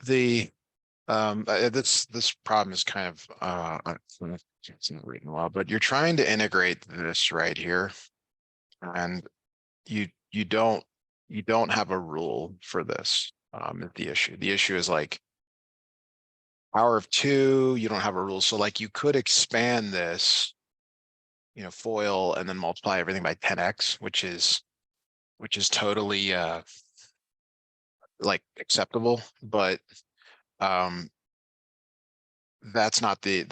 This problem is kind of it's not written well, but you're trying to integrate this right here, and you don't have a rule for this. The issue is like power of 2. You don't have a rule, so like you could expand this, FOIL and then multiply everything by 10x, which is totally like acceptable, but um that's not the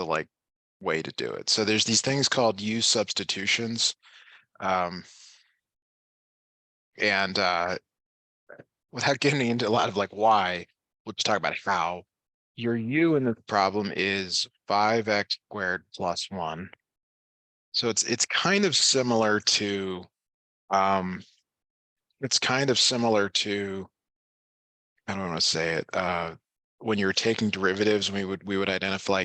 like way to do it. So there's these things called u-substitutions, and without getting into a lot of like why, we'll just talk about how. Your u in the problem is 5x squared plus 1. So it's kind of similar to I don't want to say it. When you're taking derivatives, we would identify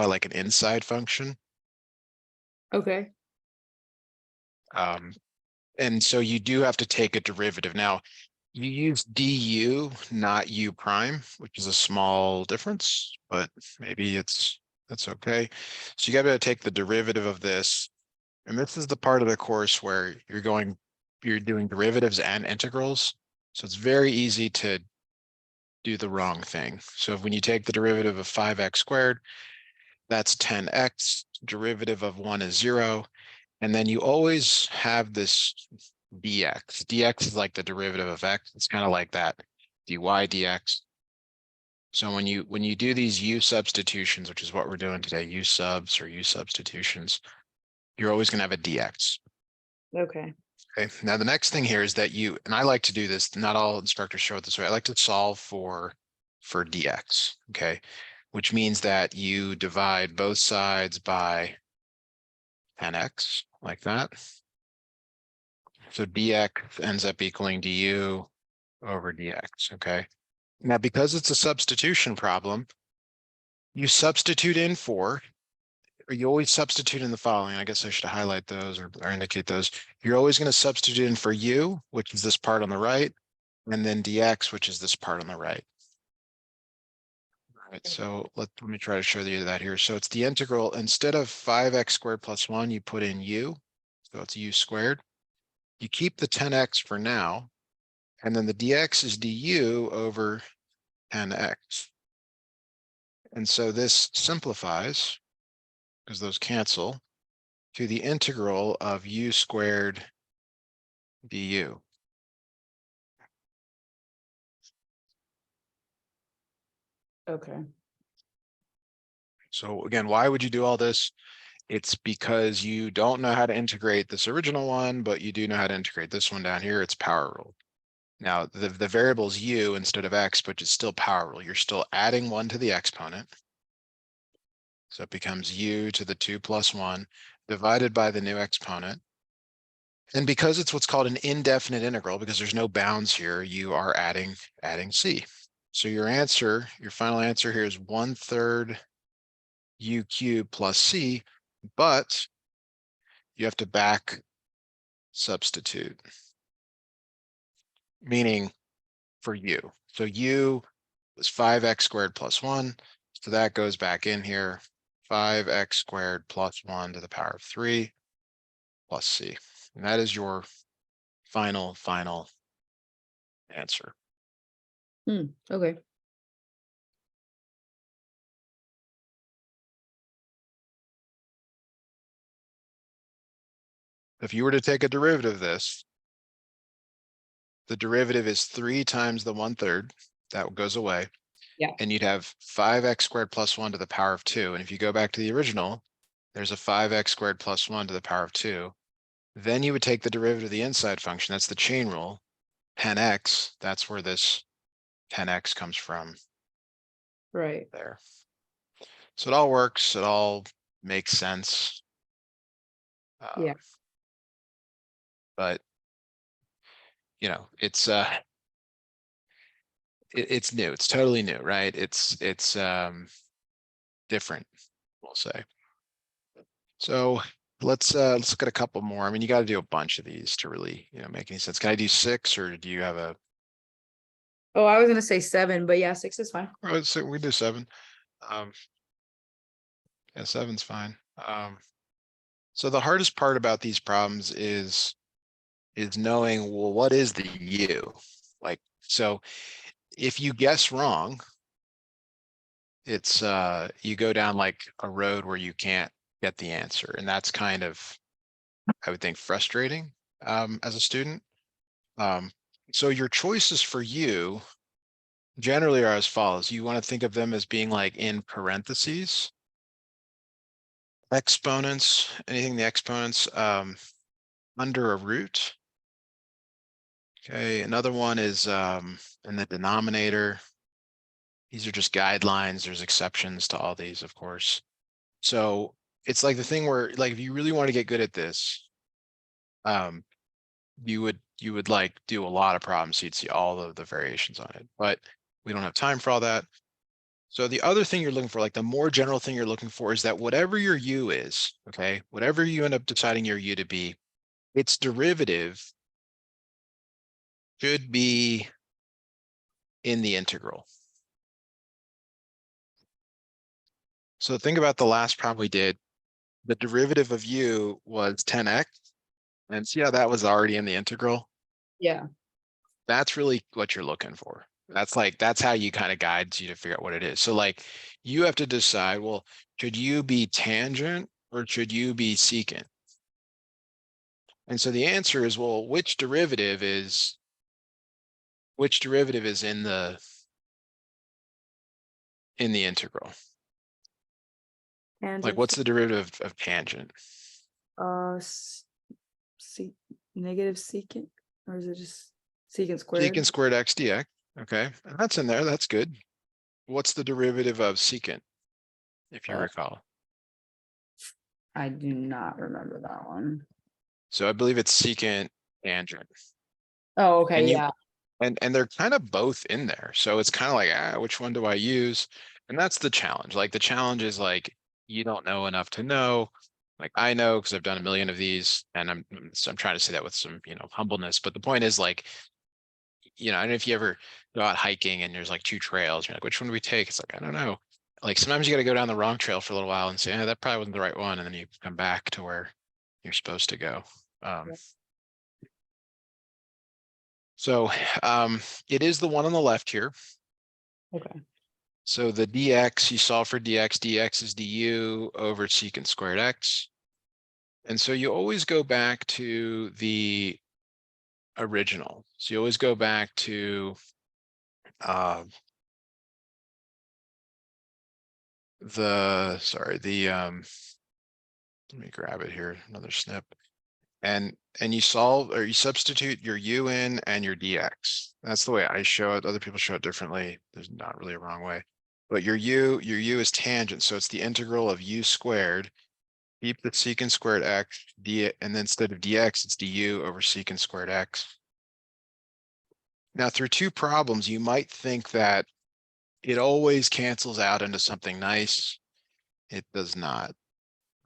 like an inside function. Okay. And so you do have to take a derivative. Now, you use du, not u prime, which is a small difference, but maybe that's okay. So you got to take the derivative of this. And this is the part of the course where you're doing derivatives and integrals. So it's very easy to do the wrong thing. So when you take the derivative of 5x squared, that's 10x, derivative of 1 is 0. And then you always have this dx. Dx is like the derivative of x. It's kind of like that, dy dx. So when you do these u-substitutions, which is what we're doing today, u-subs or u-substitutions, you're always going to have a dx. Okay. Okay. Now the next thing here is that and I like to do this, not all instructors show it this way. I like to solve for dx, okay? Which means that you divide both sides by 10x, like that. So dx ends up equaling du over dx, okay? Now, because it's a substitution problem, you substitute in for, or you always substitute in the following. I guess I should highlight those or indicate those. You're always going to substitute in for u, which is this part on the right, and then dx, which is this part on the right. All right, so let me try to show you that here. So it's the integral, instead of 5x squared plus 1, you put in u, so it's u squared. You keep the 10x for now, and then the dx is du over 10x. And so this simplifies, because those cancel, to the integral of u squared du. Okay. So again, why would you do all this? It's because you don't know how to integrate this original one, but you do know how to integrate this one down here. It's power rule. Now the variable is u instead of x, but it's still power rule. You're still adding 1 to the exponent. So it becomes u to the 2 plus 1 divided by the new exponent. And because it's what's called an indefinite integral, because there's no bounds here, you are adding c. So your final answer here is 1/3 u cubed plus c, but you have to back substitute, meaning for u. So u was 5x squared plus 1. So that goes back in here, 5x squared plus 1 to the power of 3 plus c. And that is your final answer. Okay. If you were to take a derivative of this, the derivative is 3 times the 1/3. That goes away. Yeah. And you'd have 5x squared plus 1 to the power of 2. And if you go back to the original, there's a 5x squared plus 1 to the power of 2. Then you would take the derivative of the inside function. That's the chain rule. 10x, that's where this 10x comes from. Right. There. So it all works. It all makes sense. Yeah. But it's it's new. It's totally new, right? It's different, we'll say. So let's look at a couple more. I mean, you got to do a bunch of these to really make any sense. Can I do 6, or do you have a Oh, I was gonna say 7, but yeah, 6 is fine. I would say we do 7. Um, yeah, 7's fine. So the hardest part about these problems is knowing, well, what is the U? Like, so if you guess wrong, it's you go down like a road where you can't get the answer, and that's kind of, I would think, frustrating as a student. So your choices for you generally are as follows. You want to think of them as being like in parentheses, exponents, anything the exponents under a root. Okay, another one is in the denominator. These are just guidelines. There's exceptions to all these, of course. So it's like the thing where, like, if you really want to get good at this, you would like do a lot of problems, so you'd see all of the variations on it, but we don't have time for all that. So the other thing you're looking for, like the more general thing you're looking for, is that whatever your U is, okay, whatever you end up deciding your U to be, its derivative should be in the integral. So think about the last problem we did. The derivative of U was 10x, and see how that was already in the integral? Yeah. That's really what you're looking for. That's how you kind of guides you to figure out what it is. So like you have to decide, well, should you be tangent or should you be secant? And so the answer is, well, which derivative is in the integral? Like, Tangent. what's the derivative of tangent? Negative secant, or is it just secant squared? Secant squared x dx. Okay, and that's in there. That's good. What's the derivative of secant, if you Uh, recall? I do not remember that one. So I believe it's secant tangent. Oh, okay, And you yeah. and they're kind of both in there. So it's kind of like, which one do I use? And that's the challenge. Like the challenge is like, you don't know enough to know. Like I know because I've done a million of these, and I'm trying to say that with some, humbleness. But the point is like, and if you ever go out hiking and there's like 2 trails, you're like, which one do we take? It's like, I don't know. Like sometimes you got to go down the wrong trail for a little while and say, that probably wasn't the right one. And then you come back to where you're supposed to go. Um, Yeah. so it is the one on the left here. Okay. So the dx, you solve for dx is du over secant squared x. And so you always go back to the original. So you always go back to let me grab it here, another snip. And you solve, or you substitute your u in and your dx. That's the way I show it. Other people show it differently. There's not really a wrong way. But your u is tangent, so it's the integral of u squared. Keep the secant squared x, and then instead of dx, it's du over secant squared x. Now, through 2 problems, you might think that it always cancels out into something nice. It does not.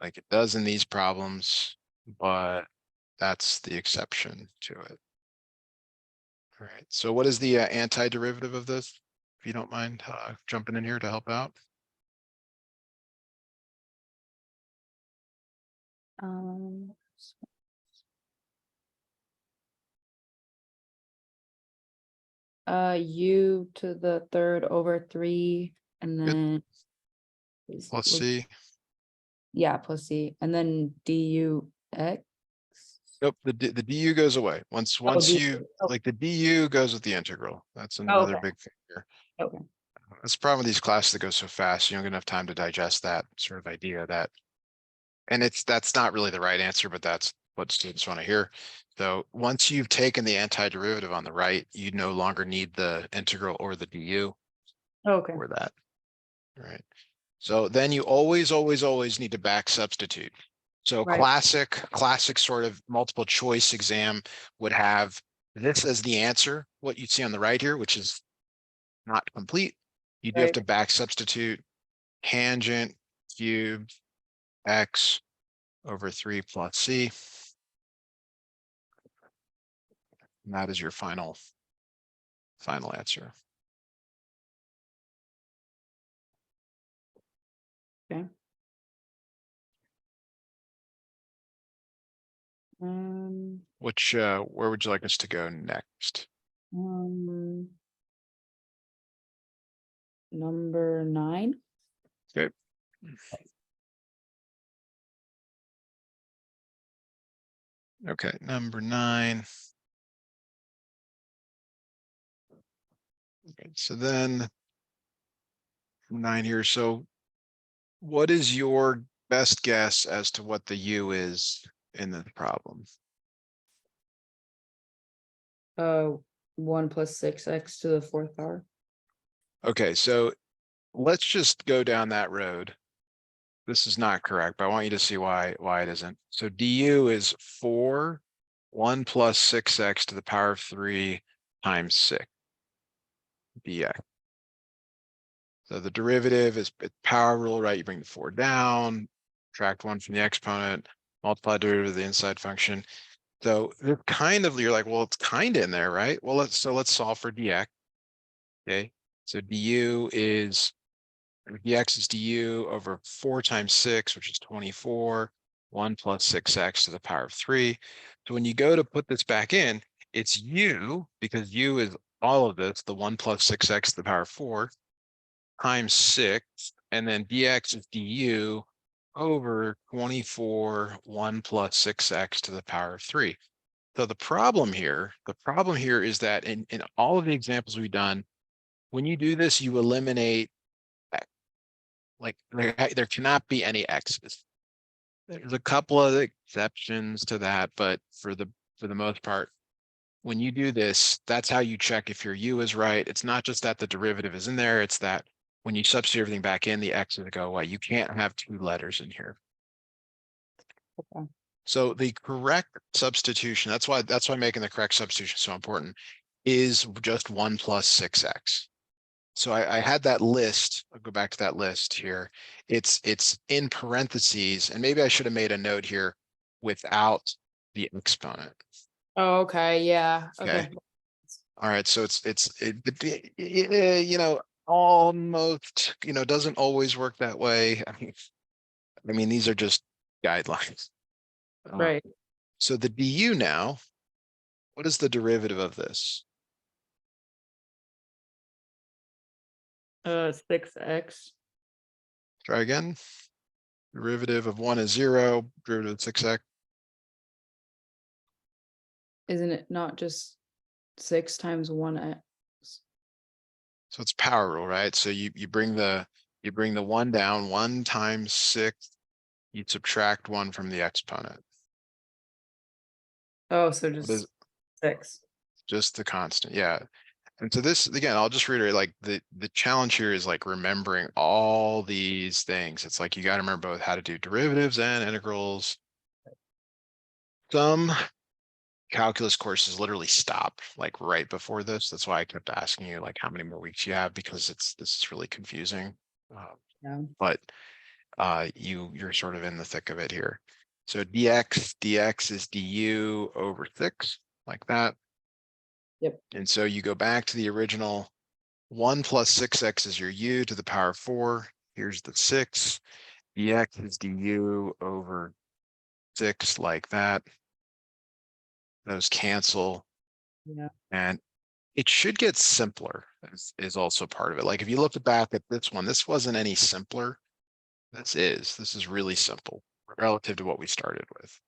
Like it does in these problems, but that's the exception to it. All right, so what is the antiderivative of this? If you don't mind jumping in here to help out. Um, U to the third over 3, and Good, then plus c. yeah, plus C, and then du x. Nope, the du goes away. Once Oh, you, oh, like the du goes with the integral. That's another okay, big thing here. okay, That's the problem with these classes that go so fast. You don't get enough time to digest that sort of idea that, and that's not really the right answer, but that's what students want to hear. So once you've taken the antiderivative on the right, you no longer need the integral or the du okay, for that. All right. So then you always, always, always need to back substitute. So right, classic sort of multiple choice exam would have this as the answer, what you'd see on the right here, which is not complete. You do have right. to back substitute tangent cubed x over 3 plus c. And that is your final final answer. Okay. Where would you like us to go next? Number 9. Okay. Okay, number 9. Okay, so then 9 here. So what is your best guess as to what the U is in the problem? 1 plus 6x to the 4th power. Okay, so let's just go down that road. This is not correct, but I want you to see why it isn't. So du is 4, 1 plus 6x to the power of 3 times 6 dx. So the derivative is power rule, right? You bring the 4 down, subtract 1 from the exponent, multiply derivative of the inside function. So they're kind of, you're like, well, it's kind of in there, right? Well, let's solve for dx. Okay, so dx is du over 4 times 6, which is 24, 1 plus 6x to the power of 3. So when you go to put this back in, it's u, because u is all of this, the 1 plus 6x to the power of 4, times 6, and then dx is du over 24, 1 plus 6x to the power of 3. So the problem here is that in all of the examples we've done, when you do this, you eliminate like there cannot be any x's. There's a couple of exceptions to that, but for the most part, when you do this, that's how you check if your u is right. It's not just that the derivative is in there, it's that when you substitute everything back in, the x's go away. You can't have 2 letters in here. Okay. So the correct substitution, that's why making the correct substitution so important, is just 1 plus 6x. So I had that list. I'll go back to that list here. It's in parentheses, and maybe I should have made a note here without the exponent. Oh, okay. Yeah. Okay. Okay. All right. So you know, almost, doesn't always work that way. I mean, these are just guidelines. Right. So the du now, what is the derivative of this? 6x. Try again. Derivative of 1 is 0, derivative of 6x. Isn't it not just 6 times 1x? So it's power rule, right? So you bring the 1 down, 1 times 6, you subtract 1 from the exponent. Oh, so What is just 6. just the constant? Yeah. And so this, again, I'll just reiterate, like the challenge here is like remembering all these things. It's like you got to remember both how to do derivatives and integrals. Some calculus courses literally stop like right before this. That's why I kept asking you like how many more weeks you have, because this is really confusing. Yeah. But you're sort of in the thick of it here. So dx is du over 6, like that. Yep. And so you go back to the original. 1 plus 6x is your u to the power of 4. Here's the 6. dx is du over 6, like that. Those cancel. Yeah. And it should get simpler, is also part of it. Like if you look back at this one, this wasn't any simpler. This is really simple relative to what we started with.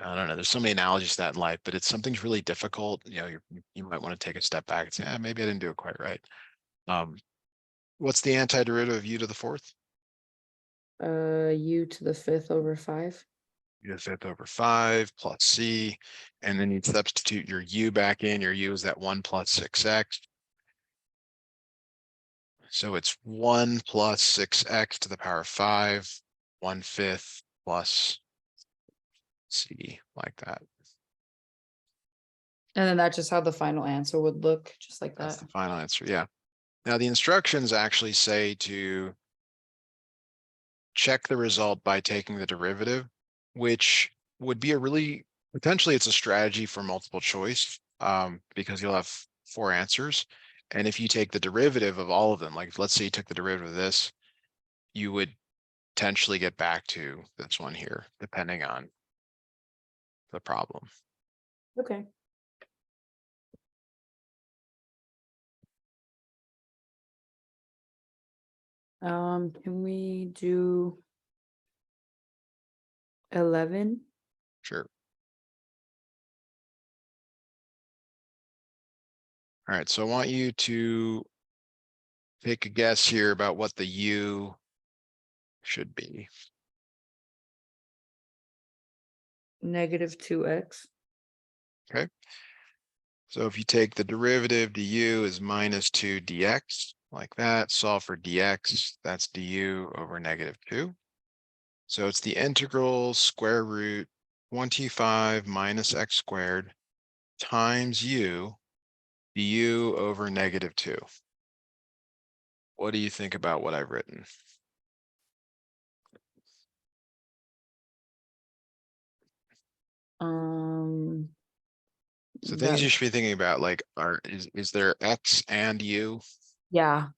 I don't know. There's so many analogies to that in life, but it's something's really difficult. You might want to take a step back and say, maybe I didn't do it quite right. What's the antiderivative of u to the 4th? U to the 5th over 5. U to the 5th over 5 plus c, and then you substitute your u back in. Your u is that 1 plus 6x. So it's 1 plus 6x to the power of 5, 1/5 plus c, like that. And then that's just how the final answer would look, just like That's that. the final answer. Yeah. Now the instructions actually say to check the result by taking the derivative, which would be a really Potentially it's a strategy for multiple choice, because you'll have 4 answers. And if you take the derivative of all of them, like let's say you took the derivative of this, you would potentially get back to this one here, depending on the problem. Okay. Can we do 11? Sure. All right, so I want you to take a guess here about what the U should be. Negative 2x. Okay. So if you take the derivative, du is -2 dx, like that, solve for dx, that's du over -2. So it's the integral square root 25 minus x squared times u du over -2. What do you think about what I've written? Um, So things that, you should be thinking about, like, is there x and u? yeah,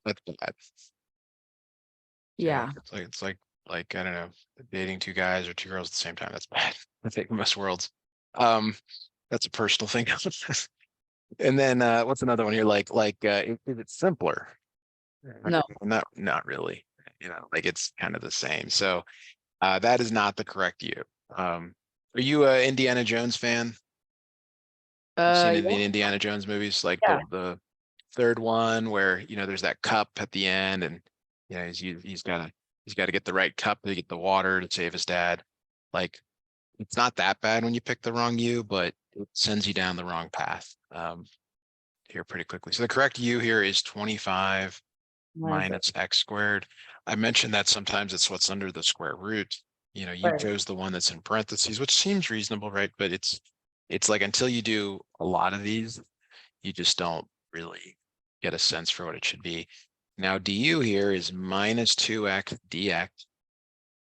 That's bad. Okay, yeah. it's like I don't know, dating 2 guys or 2 girls at the same time. That's bad. I think in most worlds. Um, that's a personal thing. And then what's another one here? Is it simpler? No. Not really. Like it's kind of the same. So that is not the correct you. Are you a Indiana Jones fan? You've seen any of Yeah, the Indiana Jones movies, like yeah. the third one where there's that cup at the end, and he's got to get the right cup to get the water to save his dad. Like it's not that bad when you pick the wrong U, but it sends you down the wrong path here pretty quickly. So the correct U here is 25 Minus minus x squared. I mentioned that sometimes it's what's under the square root. You right. chose the one that's in parentheses, which seems reasonable, right? But it's like until you do a lot of these, you just don't really get a sense for what it should be. Now du here is -2x dx.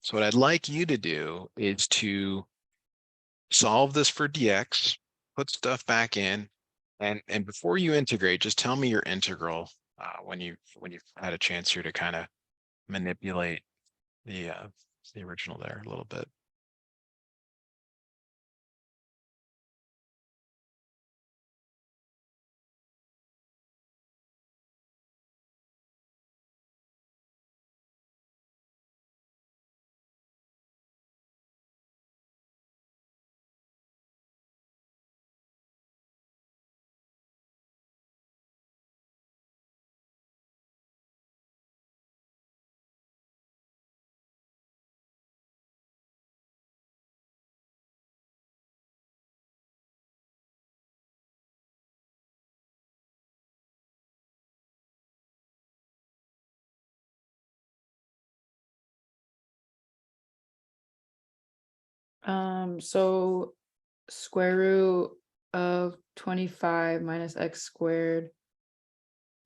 So what I'd like you to do is to solve this for dx, put stuff back in, and before you integrate, just tell me your integral when you've had a chance here to kind of manipulate the original there a little bit. So square root of 25 minus x squared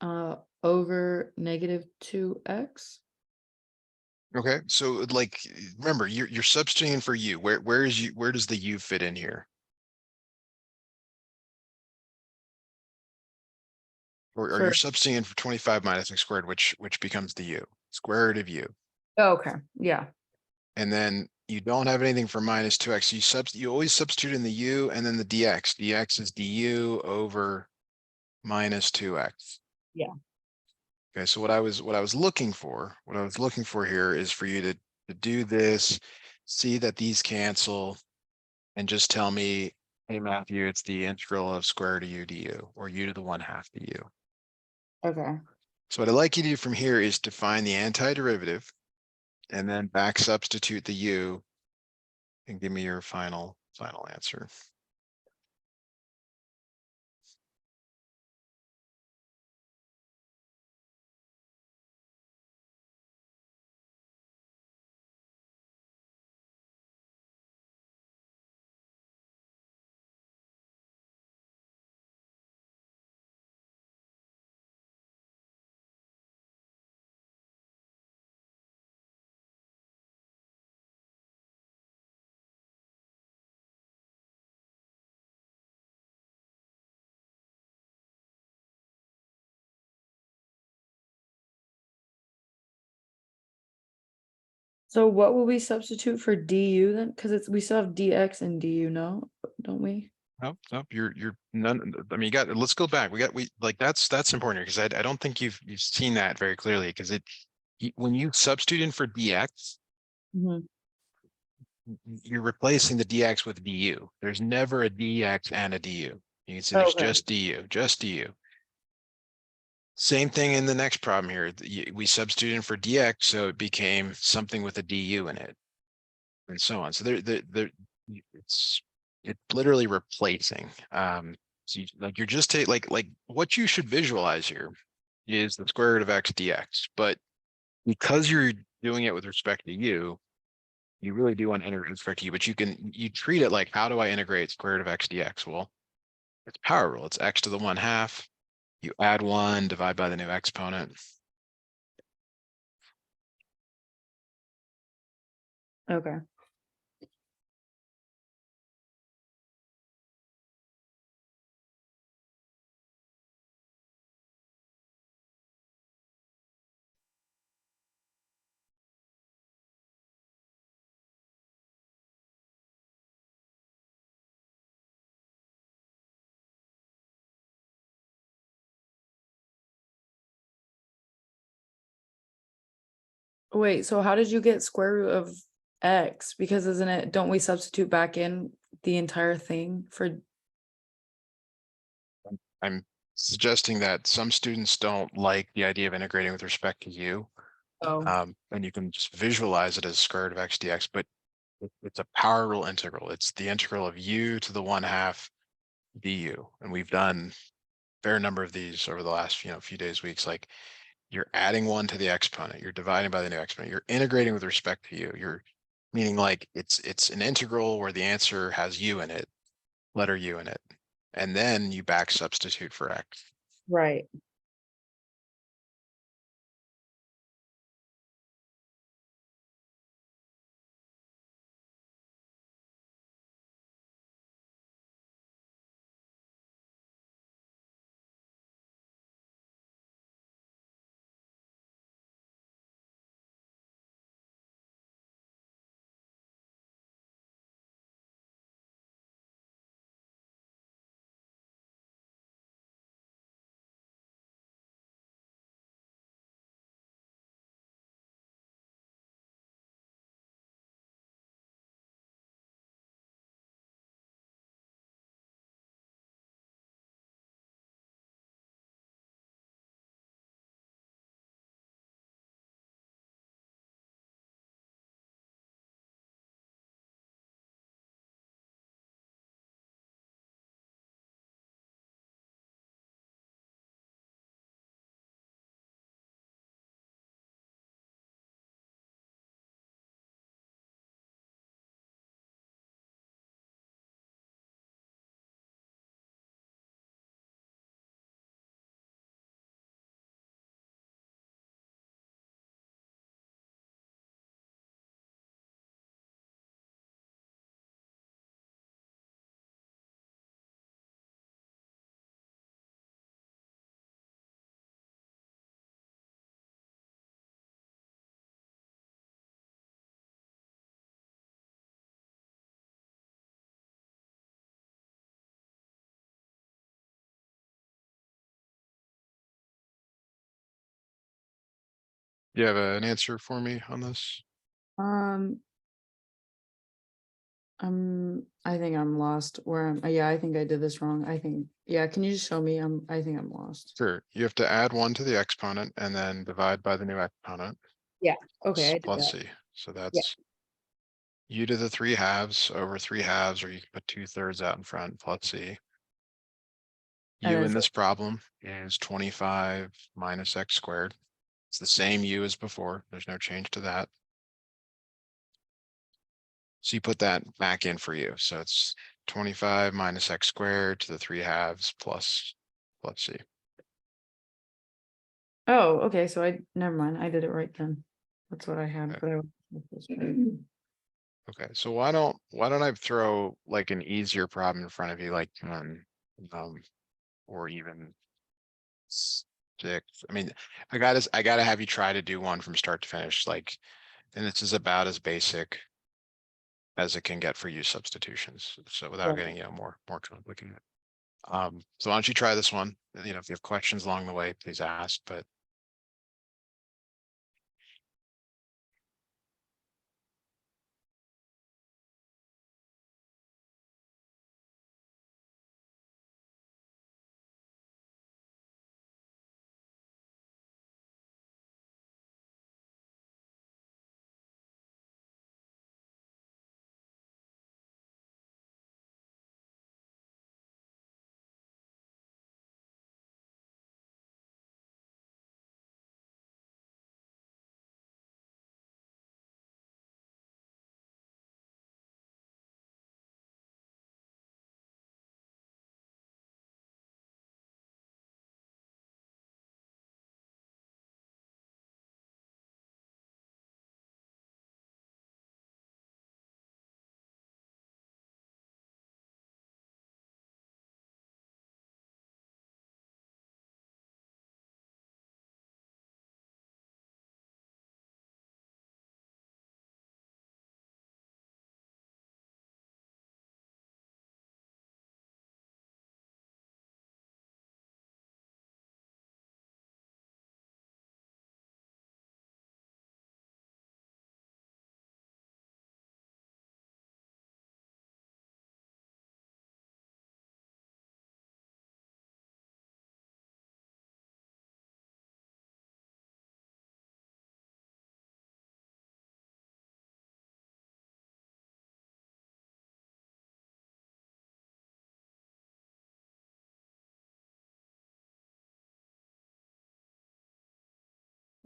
over negative 2x. Okay, so like remember you're substituting for u. Where does the u fit in here? Or you're For substituting for 25 minus x squared, which becomes the u, square root of u. oh, okay, yeah. And then you don't have anything for -2x. You always substitute in the u and then the dx. Dx is du over -2x. Yeah. Okay, so what I was looking for here is for you to do this, see that these cancel, and just tell me, hey Matthew, it's the integral of square root of u du, or u to the 1/2 du. Okay. So what I'd like you to do from here is to find the antiderivative and then back substitute the u and give me your final answer. So what will we substitute for du then? Because we still have dx and du, no, don't we? Nope, you're none, I mean, let's go back. That's important here because I don't think you've seen that very clearly because when you substitute in for dx, Mhm. you're replacing the dx with du. There's never a dx and a du. You can see there's Okay. just du. Same thing in the next problem here. We substituted in for dx, so it became something with a du in it, and so on. So it's literally replacing. So you're just like what you should visualize here is the square root of x dx, but because you're doing it with respect to you really do want to integrate with respect to you, but you treat it like, how do I integrate square root of x dx? Well, it's power rule. It's x to the 1/2. You add 1, divide by the new exponent. Okay. Wait, so how did you get square root of x? Because isn't it, don't we substitute back in the entire thing for, I'm suggesting that some students don't like the idea of integrating with respect to you. oh, And you can just visualize it as square root of x dx, but it's a power rule integral. It's the integral of u to the 1/2 du. And we've done a fair number of these over the last, few days, weeks. Like, you're adding 1 to the exponent, you're dividing by the new exponent, you're integrating with respect to you. You're meaning like it's an integral where the answer has u in it, letter u in it. And then you back substitute for x. right. Do you have an answer for me on this? Um, I think I'm lost where yeah, I think I did this wrong. Yeah, can you just show me? I think I'm lost. Sure. You have to add 1 to the exponent and then divide by the new exponent. Yeah, okay, I did Plus that. c. So Yeah. that's u to the 3/2 over 3/2, or you can put 2/3 out in front, plus c. And U then in this problem is 25 minus x squared. It's the same u as before. There's no change to that. So you put that back in for you. So it's 25 minus x squared to the 3/2 plus c. oh, okay, so never mind, I did it right then. That's what I had, Okay. but I. Okay, so why don't I throw like an easier problem in front of you, like um, or even 6. I mean, I gotta have you try to do one from start to finish. Like, And this is about as basic as it can get for u substitutions. So without Right. getting, more complicated. So why don't you try this one? If you have questions along the way, please ask, but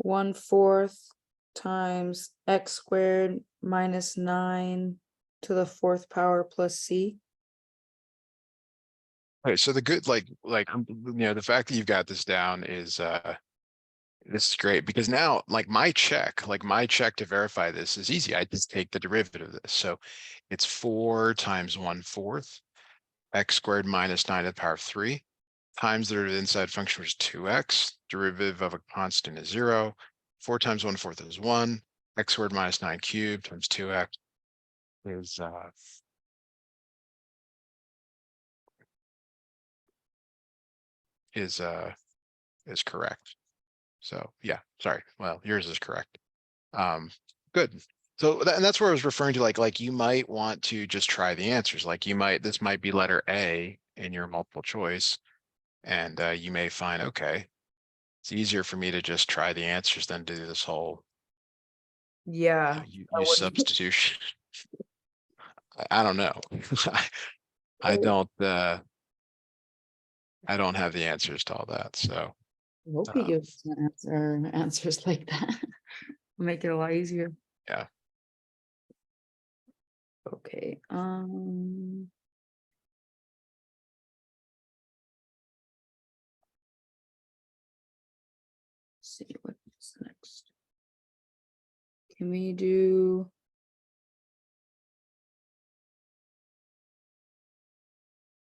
1/4 times x squared minus 9 to the 4th power plus c. okay, so the good, the fact that you've got this down is, this is great because now, like my check to verify this is easy. I just take the derivative of this. So it's 4 times 1/4 x squared minus 9 to the power of 3 times the inside function, which is 2x. Derivative of a constant is 0. 4 times 1/4 is 1. X squared minus 9 cubed times 2x is is correct. So yeah, sorry. Well, yours is correct. Good. So and that's where I was referring to, like you might want to just try the answers. Like this might be letter A in your multiple choice, and you may find, okay, it's easier for me to just try the answers than do this whole Yeah. use substitution. I don't know. I don't I don't have the answers to all that. So I hope you um, give us answers like that. Make it a lot easier. yeah. Okay. See what's next. Can we do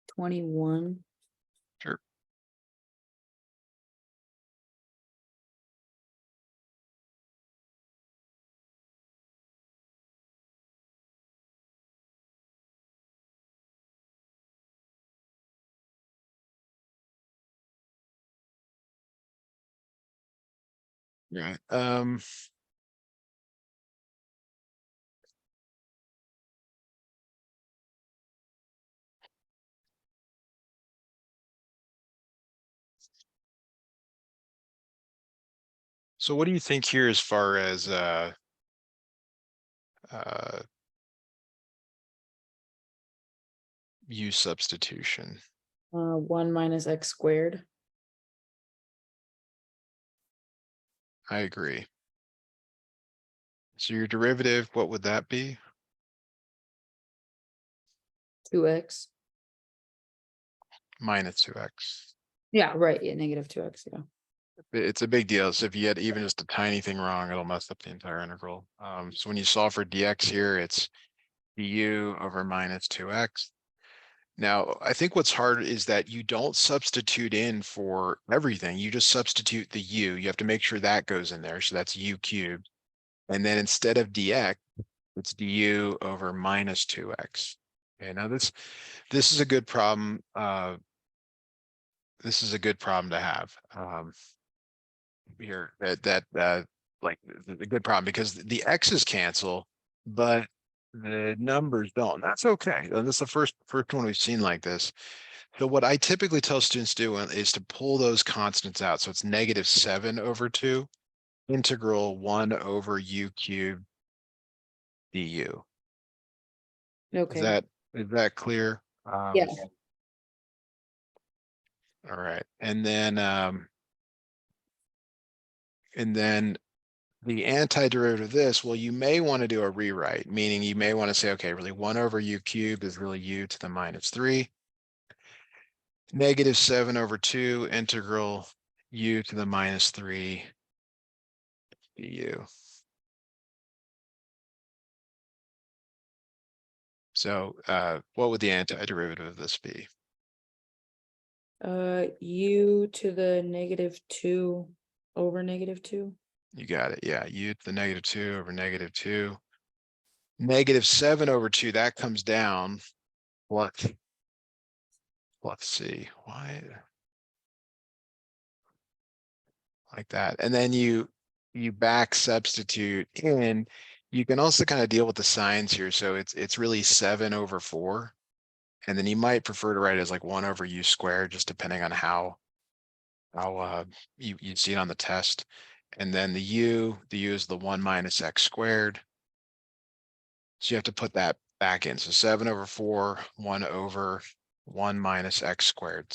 21? Sure. Right. So what do you think here as far as uh use substitution? 1 minus x squared. I agree. So your derivative, what would that be? 2x. Minus 2x. Yeah, right. Yeah, negative 2x. Yeah. It's a big deal. So if you had even just a tiny thing wrong, it'll mess up the entire integral. So when you solve for dx here, it's du over minus 2x. Now, I think what's hard is that you don't substitute in for everything. You just substitute the u. You have to make sure that goes in there. So that's u cubed. And then instead of dx, it's du over minus 2x. Okay, now this is a good problem. This is a good problem to have here. Like the good problem, because the x's cancel, but the numbers don't. That's okay. And this is the first one we've seen like this. So what I typically tell students to do is to pull those constants out. So it's -7 over 2 integral 1 over u cubed du. Okay. Is that clear? Yeah. All right. And then the antiderivative of this, well, you may want to do a rewrite, meaning you may want to say, okay, really 1 over u cubed is really u to the -3. -7 over 2 integral u to the -3 du. So what would the antiderivative of this be? U to the -2 over -2. You got it. Yeah, u to the -2 over -2. -7 over 2, that comes down. Let's see why like that. And then you back substitute in. You can also kind of deal with the signs here. So it's really 7 over 4. And then you might prefer to write it as like 1 over u squared, just depending on how you see it on the test. And then the u is the 1 minus x squared. So you have to put that back in. So 7 over 4, 1 over 1 minus x squared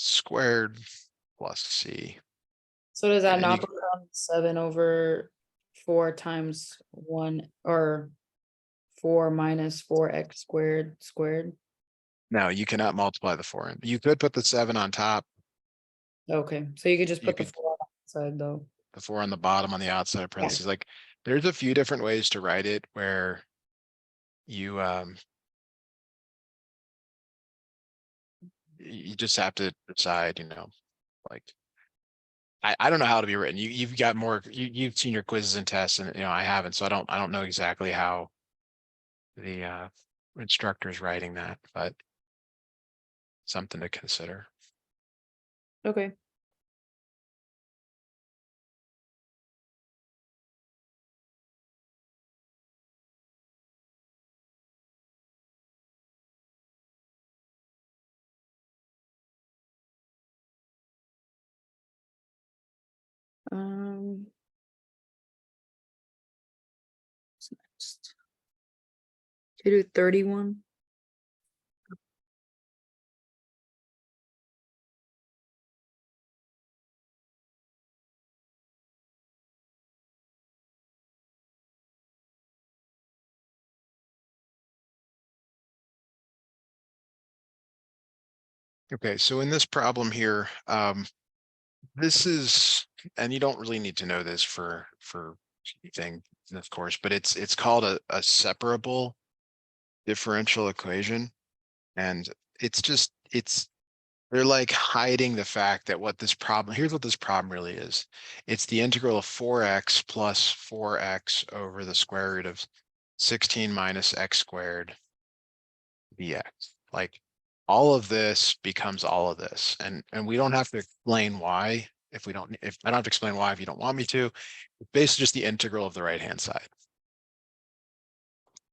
plus c. So does that And you not become 7 over 4 times 1 or 4 minus 4x squared? No, you cannot multiply the 4 in. You could put the 7 on top. Okay, so you could just You put the could 4 on the side though. the 4 on the bottom on the outside of parentheses. Like there's a few different ways to write it where you you just have to decide, like I don't know how to be written. You've got more, you've seen your quizzes and tests, and I haven't, so I don't know exactly how the instructor is writing that, but something to consider. Okay. What's next? To do 31. Okay, so in this problem here, this is, and you don't really need to know this for anything, of course, but it's called a separable differential equation. And they're like hiding the fact that here's what this problem really is. It's the integral of 4x plus 4x over the square root of 16 minus x squared dx. Like all of this becomes all of this. And we don't have to explain why if I don't have to explain why if you don't want me to. It's basically just the integral of the right-hand side.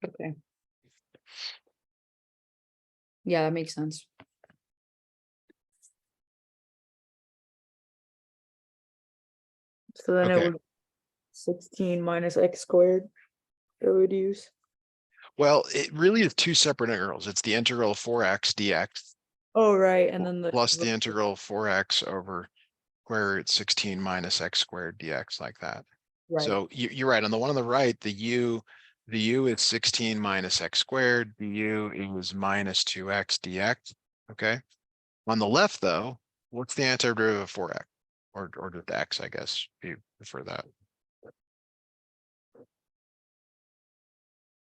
Okay. Yeah, that makes sense. So then it Okay. would 16 minus x squared that we would use. Well, it really is two separate integrals. It's the integral of 4x dx Oh, right. And then plus the integral of 4x over square root 16 minus x squared dx, like that. right. So you're right. On the one on the right, the u is 16 minus x squared. The u is minus 2x dx. Okay. On the left, though, what's the antiderivative of 4x? Or just x, I guess, if you prefer that.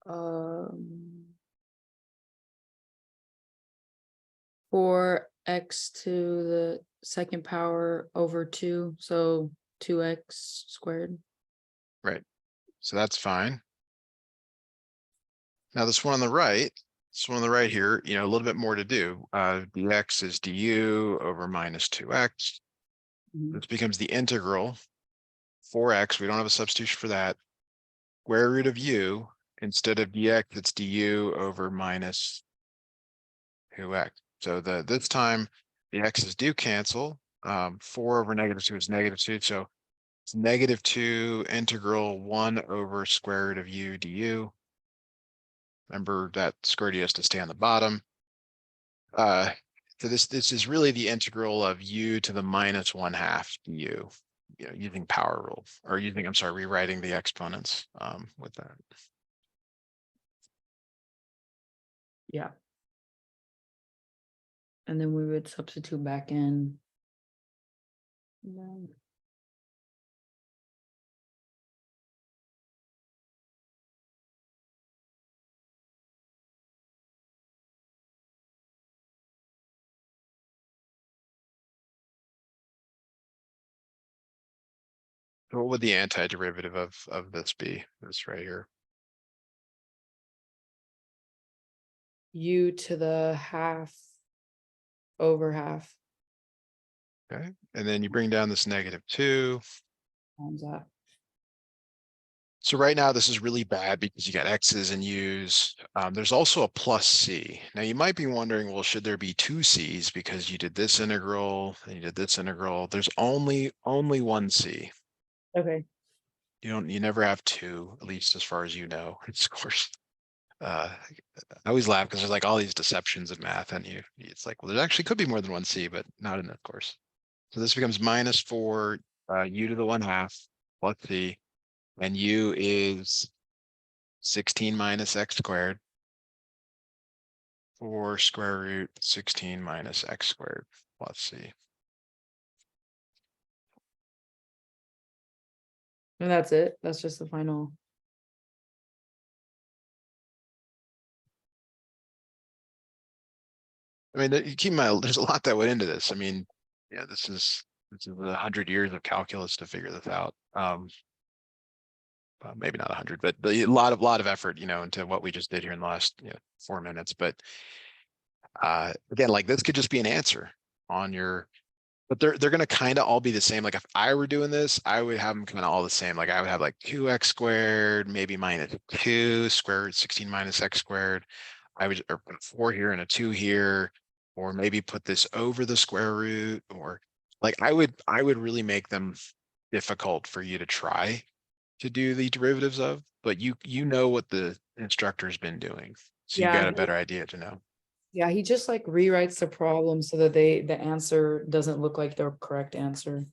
Um 4x to the second power over 2, so 2x squared. Right. So that's fine. Now this one on the right, here, a little bit more to do. Dx is du over minus 2x. Mhm. This becomes the integral 4x. We don't have a substitution for that. Square root of u, instead of dx, it's du over minus 2x. So this time the x's do cancel. 4 over -2 is -2. So it's -2 integral 1 over square root of u du. Remember that square root has to stay on the bottom. So this is really the integral of u to the -1/2 du, using power rule, or I'm sorry, rewriting the exponents with that. Yeah. And then we would substitute back in. And So what would the antiderivative of this be? This right here. u to the half over half Okay, and then you bring down this -2. times that. So right now this is really bad because you got x's and u's. There's also a plus c. Now you might be wondering, well, should there be two c's because you did this integral and you did this integral? There's only one c. Okay. You never have two, at least as far as you know. It's of course. I always laugh because there's like all these deceptions in math, and it's like, well, there actually could be more than one c, but not in this course. So this becomes -4 u to the 1/2 plus c, and u is 16 minus x squared, or square root 16 minus x squared plus c. And that's it. That's just the final. I mean, you keep in mind, there's a lot that went into this. I mean, yeah, this is 100 years of calculus to figure this out. Maybe not 100, but a lot of effort, into what we just did here in the last 4 minutes. But again, like this could just be an answer on your, but they're going to kind of all be the same. Like if I were doing this, I would have them kind of all the same. Like I would have like 2x squared, maybe -2 square root 16 minus x squared. I would or put a 4 here and a 2 here, or maybe put this over the square root, or like I would really make them difficult for you to try to do the derivatives of, but you know what the instructor's been doing. So you Yeah. got a better idea to know. Yeah, he just like rewrites the problem so that the answer doesn't look like the correct answer.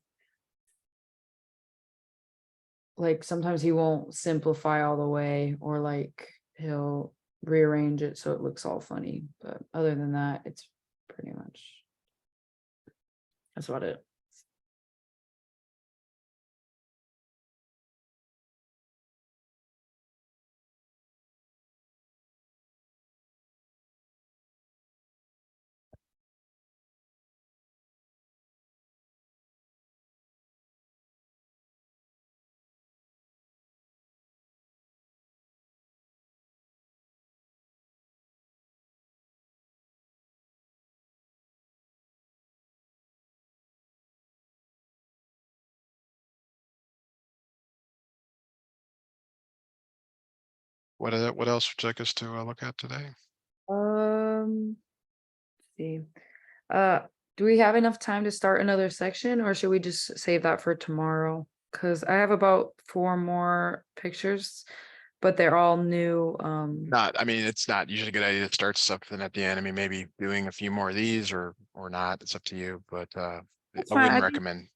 Like sometimes he won't simplify all the way, or like he'll rearrange it so it looks all funny. But other than that, it's pretty much that's about it. What else would you like us to look at today? Let's see. Uh, do we have enough time to start another section, or should we just save that for tomorrow? Because I have about 4 more pictures, but they're all new. I mean, it's not usually a good idea to start something at the end. I mean, maybe doing a few more of these or not. It's up to you, but That's I fine. wouldn't recommend.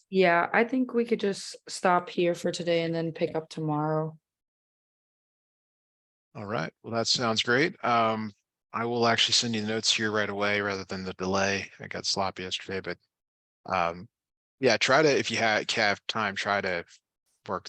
Yeah, I think we could just stop here for today and then pick up tomorrow. All right. Well, that sounds great. I will actually send you the notes here right away rather than the delay. I got sloppy yesterday, but yeah, try to, if you have time, try to